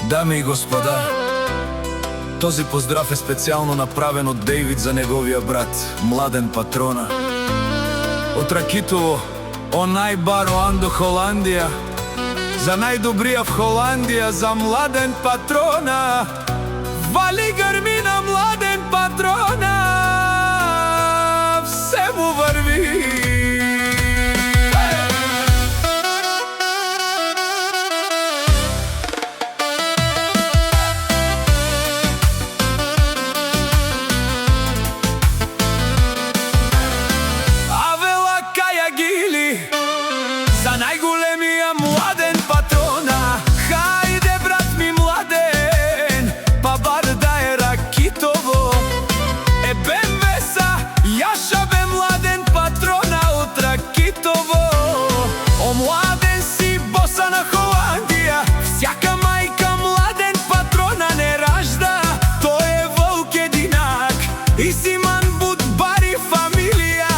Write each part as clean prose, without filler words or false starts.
Дами и господа, този поздрав е специјално направен од Дејвид за неговиот брат, Младен Патрона. Од Ракитово, онај баро Андо Холандија, за најдобрија в Холандија, за Младен Патрона. Вали грмина Младен Патрона, все му върви. За најголемија Младен Патрона, хајде брат ми Младен, па бар да е Ракитово. Е БМВ-са, јаша бе Младен Патрона од Ракитово. О Младен си боса на Холандија, всяка мајка Младен Патрона не ражда. Тој е волк единак и си ман буд бари фамилија.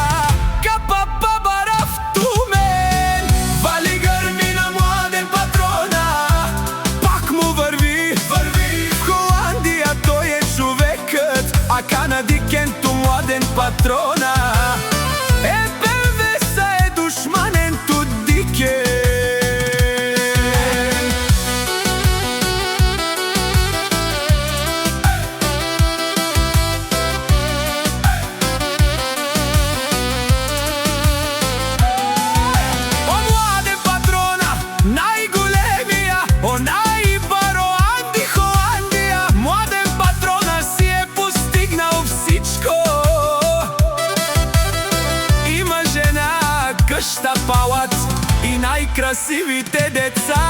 Капа па барав тумен, вали грмина Младен Патрона, пак му върви. В Холандија тој е човекот, а канадикенто Младен Патрона. Е БМВ-са е душманен тудикен. О Младен Патрона, најголемија, онај баро Анди Холандија. Младен Патрона си е постигнал всичко. Има жена, къща, палац и најкрасивите деца.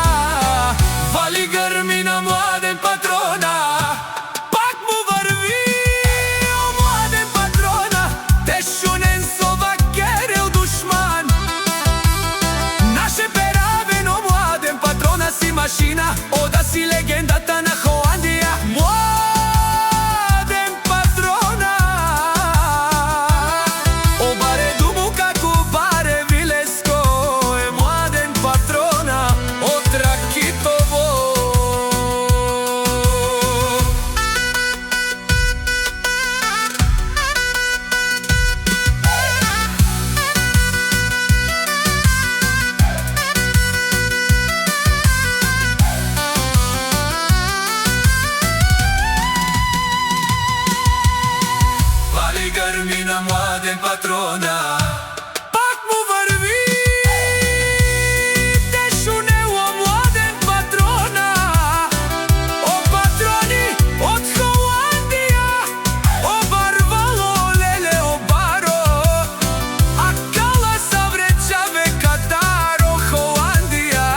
Вали грмина Младен Патрона, пак му върви. О Младен Патрона, тешунен со вакерел душман. Наше перавен о Младен Патрона си машина, ода си легендата на Холандија. Младен Патрона, о баре думу како баре вилеско. Е Младен Патрона од Ракитово. Вали грмина Младен Патрона, пак му върви. Тешунело Младен Патрона, о патрони од Холандија. О барвало леле о баро, а кала савречаве Катаро Холандија.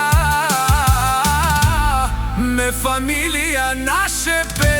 Ме фамилија наше пе